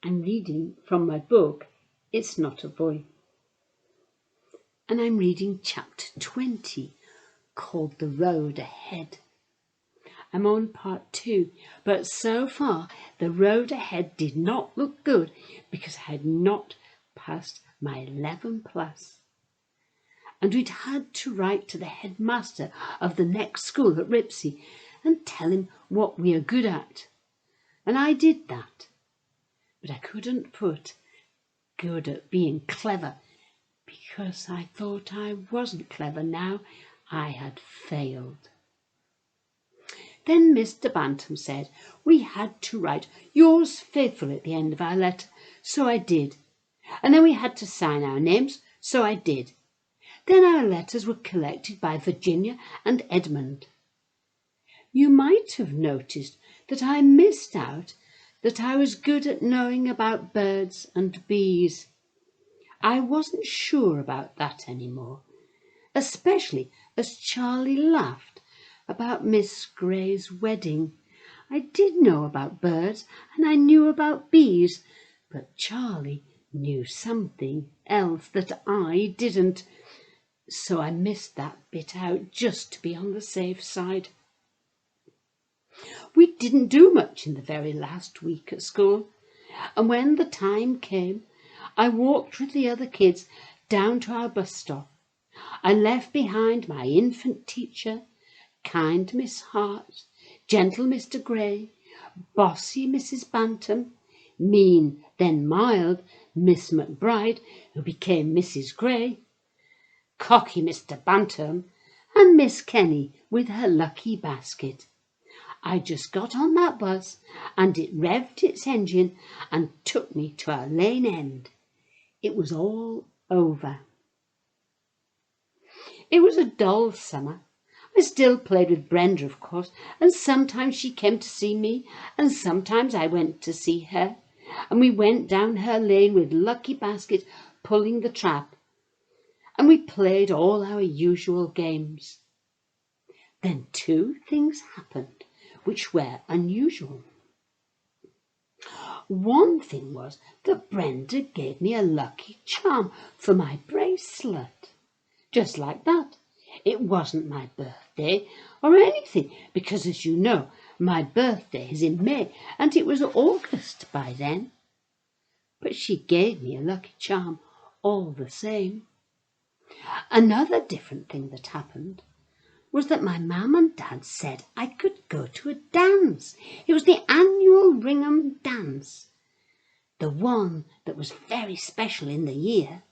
I'm reading from my book, It's Not a Boy. And I'm reading chapter 20, called The Road Ahead. I'm on part 2, but so far the road ahead did not look good because I had not passed my 11 plus. And we'd had to write to the headmaster of the next school at Ripsey and tell him what we are good at. And I did that. But I couldn't put good at being clever because I thought I wasn't clever now I had failed. Then Mr. Bantam said we had to write yours faithfully at the end of our letter, so I did. And then we had to sign our names, so I did. Then our letters were collected by Virginia and Edmund. You might have noticed that I missed out that I was good at knowing about birds and bees. I wasn't sure about that anymore, especially as Charlie laughed about Miss Gray's wedding. I did know about birds and I knew about bees, but Charlie knew something else that I didn't, so I missed that bit out just to be on the safe side. We didn't do much in the very last week at school, and when the time came, I walked with the other kids down to our bus stop. I left behind my infant teacher, kind Miss Hart, gentle Mr. Gray, bossy Mrs. Bantam, mean, then mild Miss McBride, who became Mrs. Gray, cocky Mr. Bantam, and Miss Kenny with her lucky basket. I just got on that bus and it revved its engine and took me to our lane end. It was all over. It was a dull summer. I still played with Brenda, of course, and sometimes she came to see me and sometimes I went to see her, and we went down her lane with Lucky Basket pulling the trap, and we played all our usual games. Then 2 things happened which were unusual. One thing was that Brenda gave me a lucky charm for my bracelet. Just like that. It wasn't my birthday or anything, because as you know, my birthday is in May and it was August by then. But she gave me a lucky charm all the same. Another different thing that happened was that my mum and dad said I could go to a dance. It was the annual Ringham dance, the one that was very special in the year.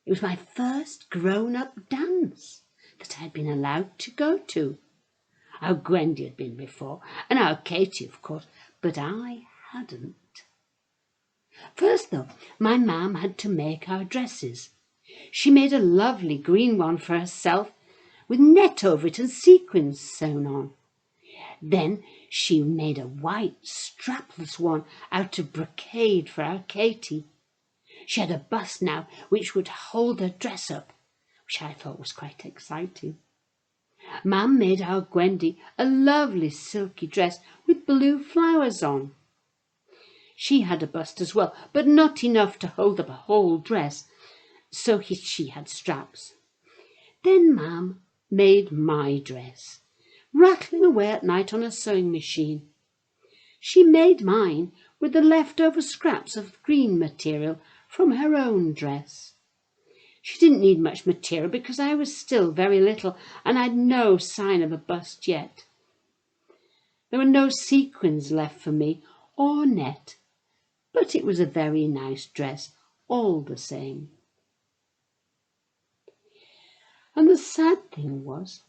It was my first grown-up dance that I'd been allowed to go to. Our Gwendy had been before, and our Katie, of course, but I hadn't. First, though, my mum had to make our dresses. She made a lovely green one for herself, with net over it and sequins sewn on. Then she made a white strapless one out of brocade for our Katie. She had a bust now which would hold her dress up, which I thought was quite exciting. Mum made our Gwendy a lovely silky dress with blue flowers on. She had a bust as well, but not enough to hold up a whole dress, so she had straps. Then Mum made my dress, rattling away at night on a sewing machine. She made mine with the leftover scraps of green material from her own dress. She didn't need much material because I was still very little and I'd no sign of a bust yet. There were no sequins left for me or net, but it was a very nice dress all the same. And the sad thing was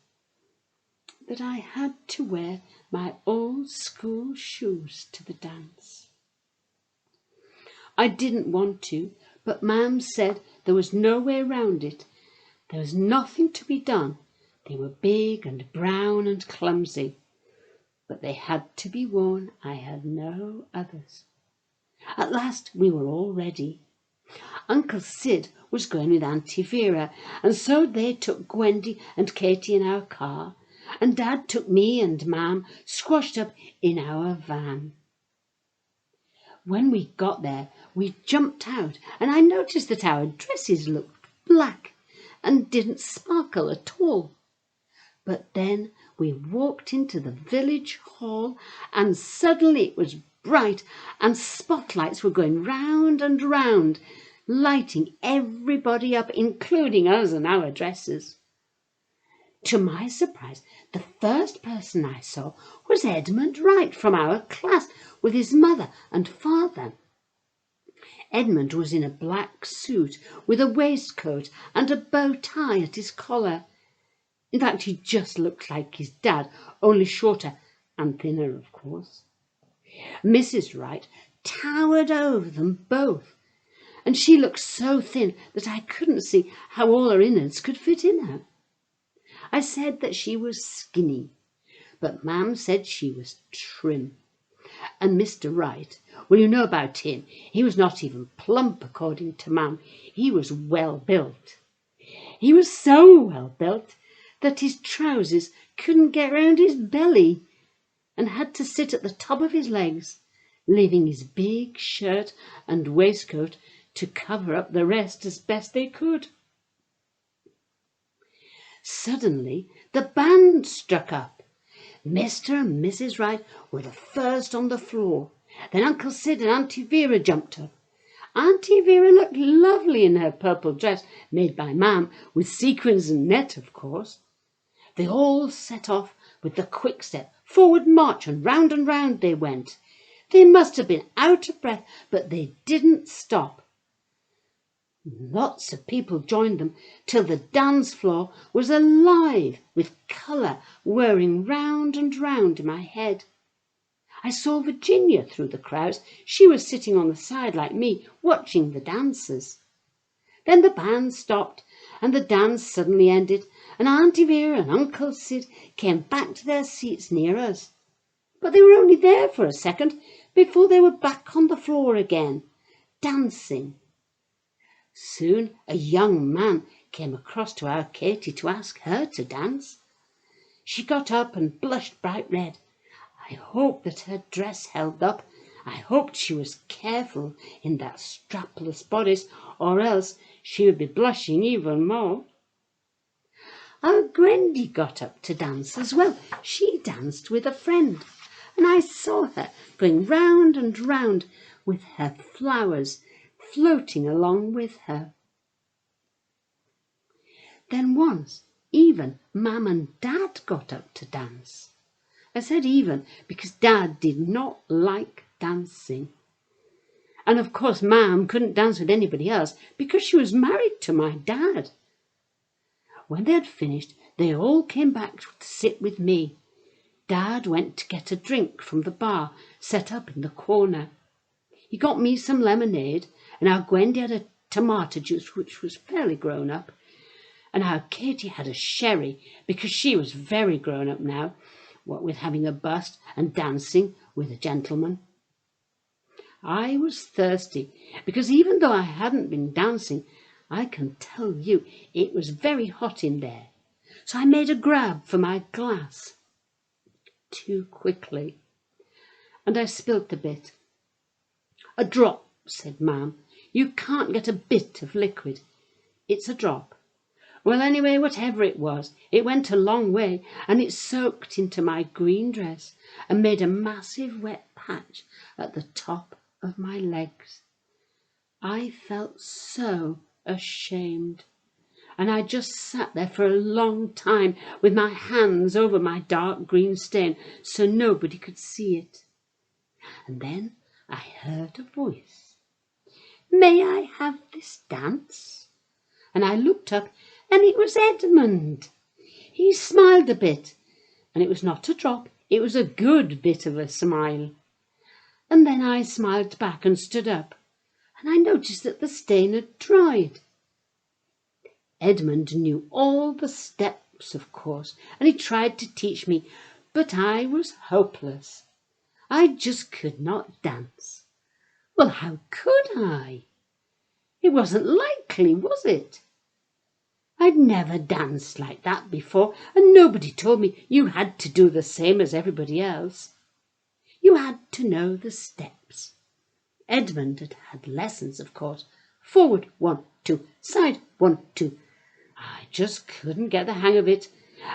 that I had to wear my old school shoes to the dance. I didn't want to, but Mum said there was no way round it. There was nothing to be done. They were big and brown and clumsy, but they had to be worn. I had no others. At last we were all ready. Uncle Sid was going with Auntie Vera, and so they took Gwendy and Katie in our car, and Dad took me and Mum squashed up in our van. When we got there, we jumped out, and I noticed that our dresses looked black and didn't sparkle at all. But then we walked into the village hall, and suddenly it was bright, and spotlights were going round and round, lighting everybody up, including us and our dresses. To my surprise, the first person I saw was Edmund Wright from our class, with his mother and father. Edmund was in a black suit with a waistcoat and a bow tie at his collar. In fact, he just looked like his dad, only shorter and thinner, of course. Mrs. Wright towered over them both, and she looked so thin that I couldn't see how all her innards could fit in her. I said that she was skinny, but Mam said she was trim. And Mr. Wright, well, you know about him. He was not even plump, according to Mam. He was well built. He was so well built that his trousers couldn't get round his belly and had to sit at the top of his legs, leaving his big shirt and waistcoat to cover up the rest as best they could. Suddenly the band struck up. Mr. and Mrs. Wright were the first on the floor. Then Uncle Sid and Auntie Vera jumped up. Auntie Vera looked lovely in her purple dress, made by Mam, with sequins and net, of course. They all set off with the quick step, forward march, and round they went. They must have been out of breath, but they didn't stop. Lots of people joined them till the dance floor was alive with colour whirring round and round in my head. I saw Virginia through the crowds. She was sitting on the side like me, watching the dancers. Then the band stopped, and the dance suddenly ended, and Auntie Vera and Uncle Sid came back to their seats near us. But they were only there for a second before they were back on the floor again, dancing. Soon a young man came across to our Katie to ask her to dance. She got up and blushed bright red. I hoped that her dress held up. I hoped she was careful in that strapless bodice, or else she would be blushing even more. Our Gwendy got up to dance as well. She danced with a friend, and I saw her going round and round with her flowers floating along with her. Then once even Mam and Dad got up to dance. I said even because Dad did not like dancing. And of course Mam couldn't dance with anybody else because she was married to my dad. When they had finished, they all came back to sit with me. Dad went to get a drink from the bar set up in the corner. He got me some lemonade, and our Gwendy had a tomato juice, which was fairly grown up, and our Katie had a sherry, because she was very grown up now, what with having a bust and dancing with a gentleman. I was thirsty, because even though I hadn't been dancing, I can tell you it was very hot in there. So I made a grab for my glass too quickly, and I spilt a bit. "A drop," said Mam. "You can't get a bit of liquid. It's a drop." Well, anyway, whatever it was, it went a long way, and it soaked into my green dress and made a massive wet patch at the top of my legs. I felt so ashamed, and I just sat there for a long time with my hands over my dark green stain so nobody could see it. And then I heard a voice. "May I have this dance?" And I looked up, and it was Edmund. He smiled a bit, and it was not a drop, it was a good bit of a smile. And then I smiled back and stood up, and I noticed that the stain had dried. Edmund knew all the steps, of course, and he tried to teach me, but I was hopeless. I just could not dance. Well, how could I? It wasn't likely, was it? I'd never danced like that before, and nobody told me you had to do the same as everybody else. You had to know the steps. Edmund had had lessons, of course. Forward, 1, 2, side, 1, 2. I just couldn't get the hang of it,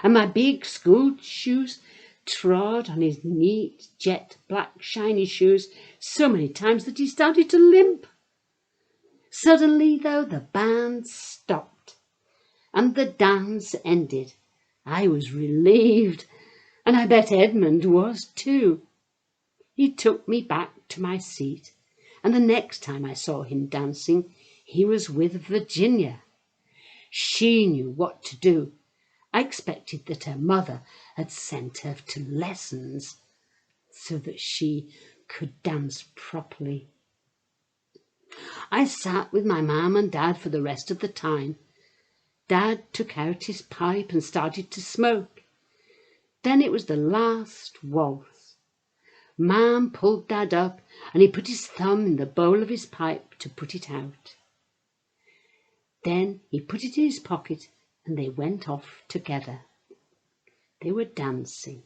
and my big school shoes trod on his neat, jet black, shiny shoes so many times that he started to limp. Suddenly, though, the band stopped, and the dance ended. I was relieved, and I bet Edmund was too. He took me back to my seat, and the next time I saw him dancing, he was with Virginia. She knew what to do. I expected that her mother had sent her to lessons so that she could dance properly. I sat with my mum and Dad for the rest of the time. Dad took out his pipe and started to smoke. Then it was the last waltz. Mum pulled Dad up, and he put his thumb in the bowl of his pipe to put it out. Then he put it in his pocket, and they went off together. They were dancing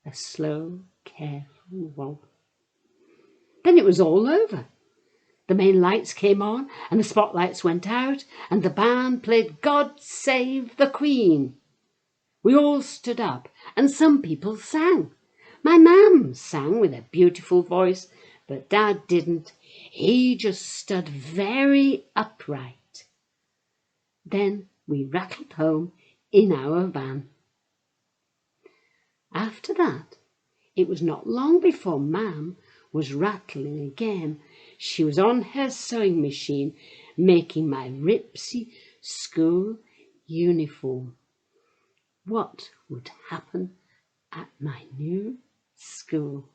a slow, careful waltz. Then it was all over. The main lights came on, and the spotlights went out, and the band played God Save the Queen. We all stood up, and some people sang. My mum sang with a beautiful voice, but Dad didn't. He just stood very upright. Then we rattled home in our van. After that, it was not long before Mam was rattling again. She was on her sewing machine, making my ripsy school uniform. What would happen at my new school?